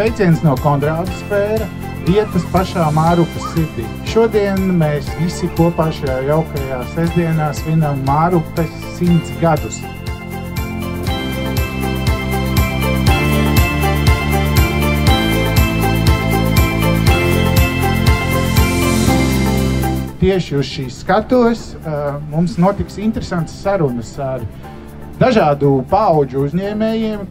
Sveiciens no Konrāda sfēra, vietas pašā Mārupas sirdī. Šodien mēs visi kopā šajā jaukajā sestdienā svinam Mārupas 100 gadus. Tieši uz šīs skatuves mums notiks interesants sarunas ar dažādu paudžu uzņēmējiem.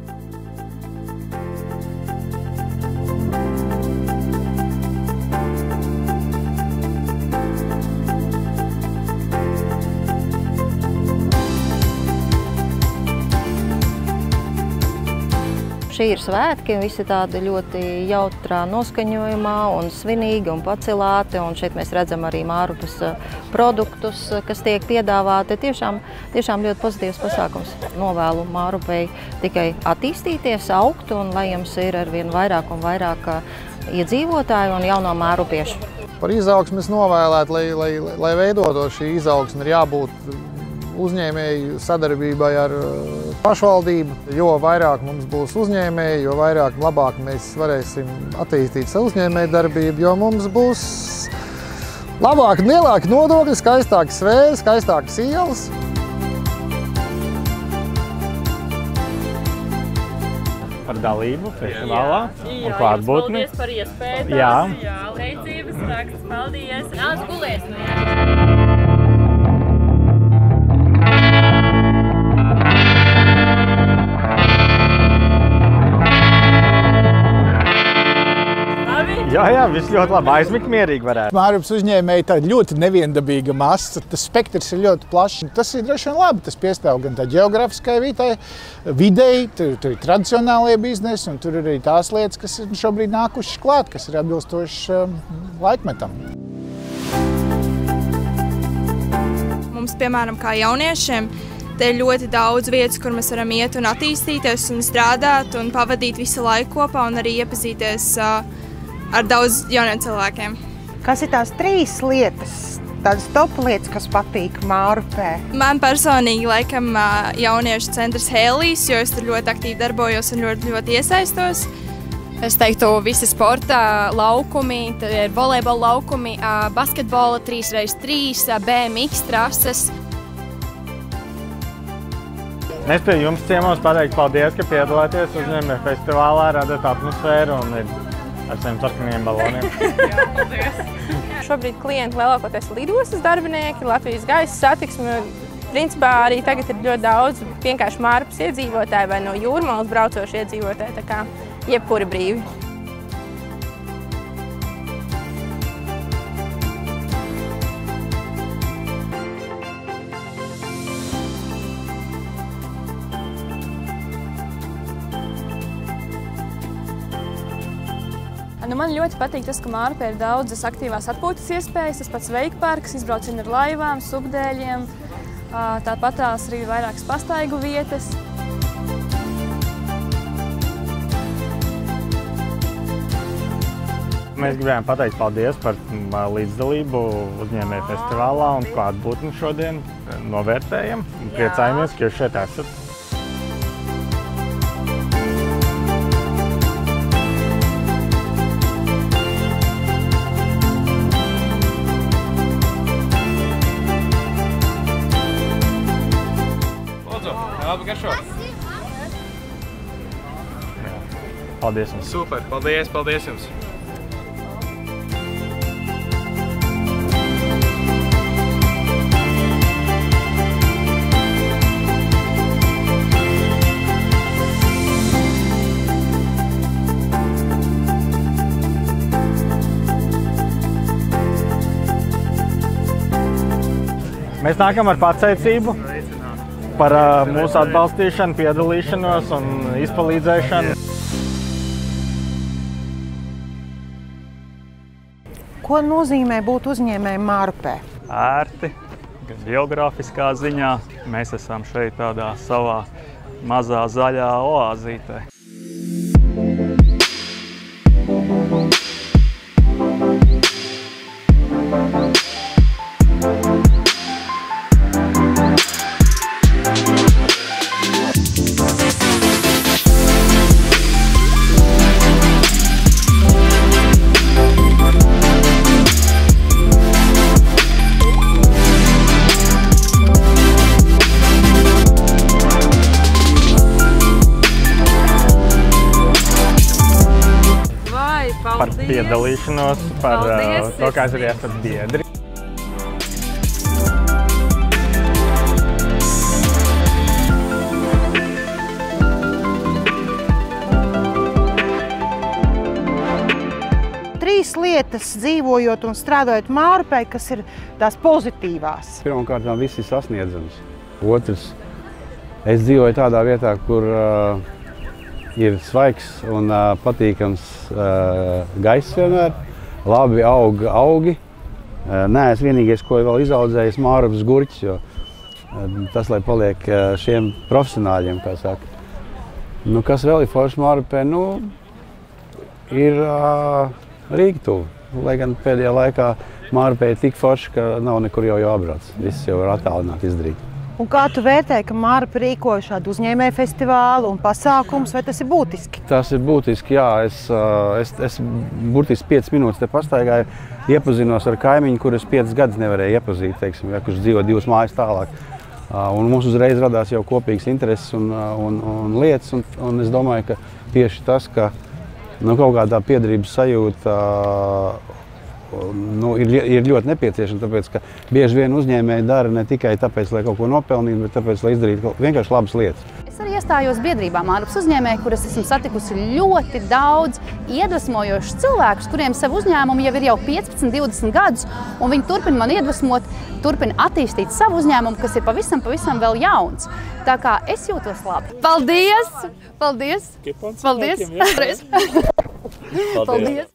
Šī ir svētki, visi tādi ļoti jautrā noskaņojumā un svinīgi un pacelāti. Un šeit mēs redzam arī Mārupas produktus, kas tiek piedāvāti. Tiešām ļoti pozitīvs pasākums. Novēlu Mārupai tikai attīstīties, augt un lai jums ir arvien vairāk un vairāk iedzīvotāju un jauno mārupiešu. Par izaugsmi es novēlētu, lai veidotos šī izaugsme, ir jābūt uzņēmēju sadarbībai ar pašvaldību. Jo vairāk mums būs uzņēmēji, jo vairāk labāk mēs varēsim attīstīt savu uzņēmēju darbību, jo mums būs labāki, lielāki nodokļi, skaistāki svēri, skaistākas ielas. Par dalību festivālā un klātbūtni. Paldies par iespēju. Jā. Veicības, raksts, paldies. Nāc gulēs. Jā, viss ļoti labi. Aizmigt mierīgi varētu. Mārupas uzņēmēji tāda ļoti neviendabīga masa, tas spektrs ir ļoti plašs. Tas ir droši vien labi, tas piestāv gan tā ģeogrāfiskai videi, tur ir tradicionālie biznesi, un tur ir arī tās lietas, kas ir šobrīd nākušas klāt, kas ir atbilstošas laikmetam. Mums, piemēram, kā jauniešiem, te ir ļoti daudz vietas, kur mēs varam iet un attīstīties un strādāt un pavadīt visu laiku kopā un arī iepazīties ar daudz jauniem cilvēkiem. Kas ir tās 3 lietas, tādas top lietas, kas patīk Mārupē? Man personīgi laikam jauniešu centrs Hēlijs, jo es tur ļoti aktīvi darbojos un ļoti iesaistos. Es teiktu visi sporta laukumi, tad ir volejbola laukumi, basketbola 3x3, BMX trases. Mēs pie jums ciemos pateikt paldies, ka piedalāties uzņēmēju festivālā, radat atmosfēru un ir ar saviem sarkaniem baloniem. Jā, paldies. Šobrīd klienti lielākoties lidostas darbinieki, Latvijas gaisa satiksme. Principā arī tagad ir ļoti daudz vienkārši Mārupas iedzīvotāji vai no Jūrmalas braucoši iedzīvotāji, tā kā jebkuri brīvi. Man ļoti patīk tas, ka Mārupē ir daudzas aktīvās atpūtas iespējas, tas pats veikparks, izbraucieni ar laivām, subdēļiem, tāpat tās arī vairākas pastaigu vietas. Mēs gribējām pateikt paldies par līdzdalību uzņēmēju festivālā un klātbūtni šodien novērtējam un priecājamies, ka jūs šeit esat. Labi, garšo. Paldies jums. Super, paldies jums. Mēs nākam ar pateicību par mūsu atbalstīšanu, piedalīšanos un izpalīdzēšanu. Ko nozīmē būt uzņēmējiem Mārupē? Ērti, gan geogrāfiskā ziņā. Mēs esam šeit tādā savā mazā zaļā oāzītē. par piedalīšanos, par to, kā arī esat biedri. Trīs lietas dzīvojot un strādājot Mārupē, kas ir tās pozitīvās. Pirmkārt, viss ir sasniedzams. Otrs, es dzīvoju tādā vietā, kur ir svaigs un patīkams gaiss vienmēr. Labi augi. Nē, es vienīgais, ko vēl izaudzējis, Mārupas gurķis, jo tas, lai paliek šiem profesionāļiem, kā saka. Nu, kas vēl ir forši Mārupē? Nu, ir Rīga tuvu. Lai gan pēdējā laikā Mārupē ir tik forši, ka nav nekur jau jābrauc. Viss jau var attālināt izdarīt. Un kā tu vērtē, ka Mārupe rīkoja šādu uzņēmēju festivālu un pasākumus, vai tas ir būtiski? Tas ir būtiski, jā. Es burtiski 5 minūtes te pastaigāju, iepazinos ar kaimiņu, kurus 5 gadus nevarēju iepazīt, teiksim, kurš dzīvo 2 mājas tālāk. Un mums uzreiz radās jau kopīgas intereses un lietas, un es domāju, ka tieši tas, ka kaut kādā piederības sajūta ir ļoti nepieciešama, tāpēc, ka bieži vien uzņēmēji dara ne tikai tāpēc, lai kaut ko nopelnītu, bet tāpēc, lai izdarītu vienkārši labas lietas. Es arī iestājos biedrībā Mārupas uzņēmēji, kuras esmu satikusi ļoti daudz iedvesmojošus cilvēkus, kuriem savu uzņēmumu jau ir 15, 20 gadus, un viņi turpina man iedvesmot, turpina attīstīt savu uzņēmumu, kas ir pavisam vēl jauns. Tā kā es jūtos labi. Paldies! Paldies! Paldies! Paldies!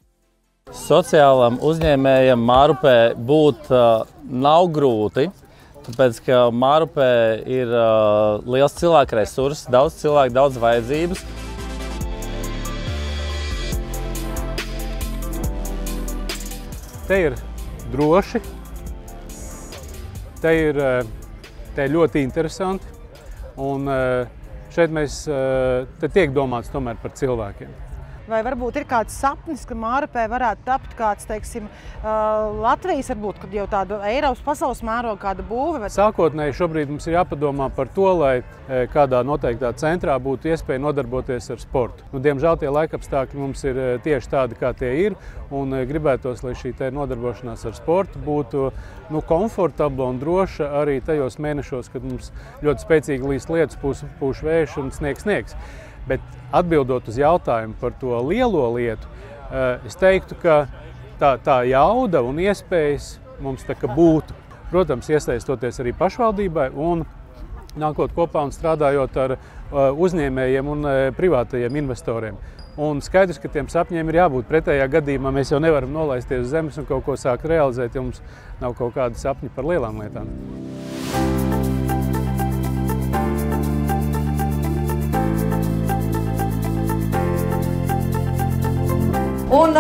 Sociālam uzņēmējam Mārupē būt nav grūti, tāpēc, ka Mārupē ir liels cilvēku resurss, daudz cilvēku, daudz vajadzības. Te ir droši, te ir ļoti interesanti, un šeit te tiek domāts tomēr par cilvēkiem. Vai varbūt ir kāds sapnis, ka Mārupē varētu tapt kāds, teiksim, Latvijas, varbūt, kad jau tāda Eiropas pasaules mēroga kāda būve? Sākotnēji šobrīd mums ir jāpadomā par to, lai kādā noteiktā centrā būtu iespēja nodarboties ar sportu. Diemžēl tie laikapstākļi mums ir tieši tādi, kā tie ir, un gribētos, lai šī nodarbošanās ar sportu būtu komfortabla un droša arī tajos mēnešos, kad mums ļoti spēcīgi līst lietus, pūš vējš un sniegs. Bet atbildot uz jautājumu par to lielo lietu, es teiktu, ka tā jauda un iespējas mums būtu. Protams, iesaistoties arī pašvaldībai un nākot kopā un strādājot ar uzņēmējiem un privātajiem investoriem. Un skaidrs, ka tiem sapņiem ir jābūt. Pretējā gadījumā mēs jau nevaram nolaisties uz zemes un kaut ko sākt realizēt, ja mums nav kaut kādi sapņi par lielām lietām. Un,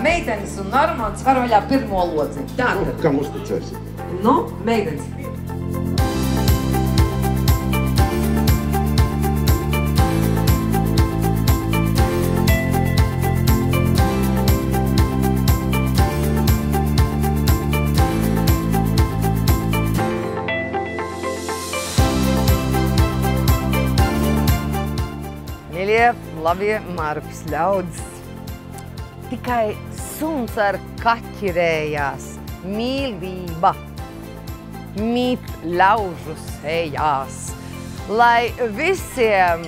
meitenes un Armands var vaļā pirmo lodzi. Kam uzticēsi? Meitenes. Mīļie, labie Mārupes ļaudis. Tikai suns ar kaķi rējās, mīlība mīt ļaužu sejās, lai visiem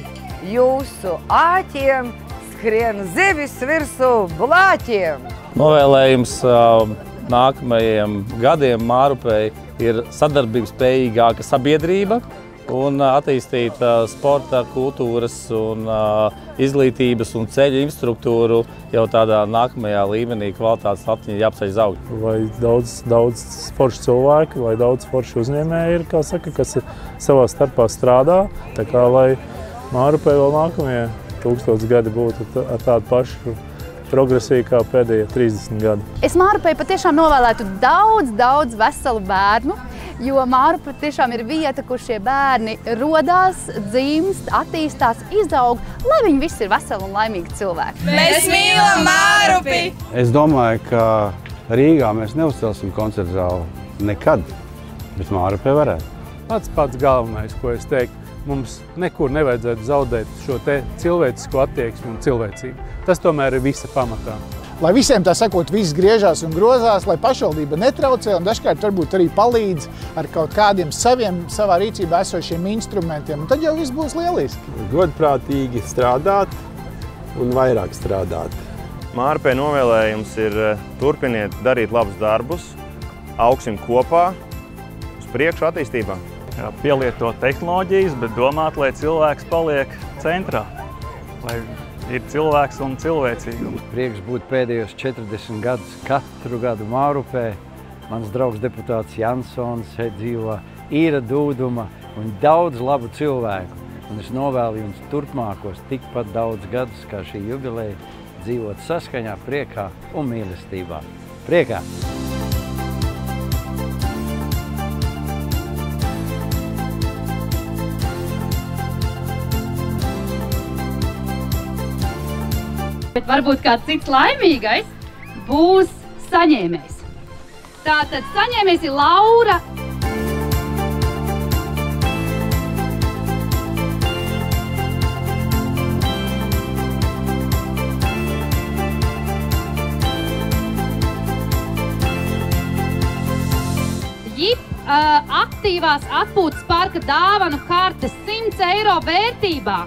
jūsu āķiem skrien zivis virsū blāķiem. Novēlējums nākamajiem gadiem Mārupei ir sadarbības spējīgāka sabiedrība un attīstīt sporta, kultūras un izglītības un ceļu infrastruktūru jau tādā nākamajā līmenī kvalitātes laptiņa jāapceļ uz augšu. Lai daudz forši cilvēki, lai daudz forši uzņēmēji ir, kā saka, kas savā starpā strādā, tā kā lai Mārupē vēl nākamie 1000 gadi būtu ar tādu pašu progresiju kā pēdējie 30 gadi. Es Mārupei patiešām novēlētu daudz veselu bērnu, jo Mārupe tiešām ir vieta, kur šie bērni rodās, dzimst, attīstās, izaug, lai viņi visi ir veseli un laimīgi cilvēki. Mēs mīlam Mārupi! Es domāju, ka Rīgā mēs neuzcelsim koncertu zāli nekad, bet Mārupē varētu. Pats galvenais, ko es teiktu, mums nekur nevajadzētu zaudēt šo te cilvēcisko attieksmi un cilvēcību. Tas tomēr ir visa pamatā. Lai visiem tā sakot, viss griežās un grozās, lai pašvaldība netraucē un dažkārt varbūt arī palīdz ar kaut kādiem savā rīcībā esošiem instrumentiem. Un tad jau viss būs lieliski. Godprātīgi strādāt un vairāk strādāt. Mārupei novēlējums ir turpiniet darīt labus darbus, augsim kopā uz priekšu attīstībā. Pielietot tehnoloģijas, bet domāt, lai cilvēks paliek centrā. Lai ir cilvēks un cilvēcīgums. Prieks būt pēdējos 40 gadus katru gadu Mārupē. Mans draugs deputāts Jansons šeit dzīvo, Īra Dūduma un daudz labu cilvēku. Un es novēlu jums turpmākos tikpat daudz gadus, kā šī jubileja, dzīvot saskaņā, priekā un mīlestībā. Priekā! Bet varbūt kāds cits laimīgais būs saņēmējs. Tātad saņēmējs ir Laura. JIP aktīvās atpūtas parka dāvanu kartes 100 eiro vērtībā.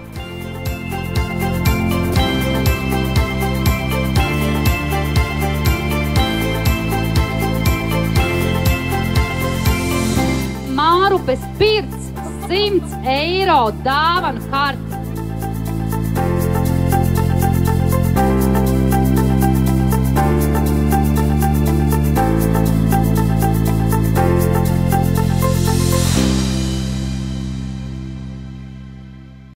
Mārupes pirts 100 eiro dāvanu karte.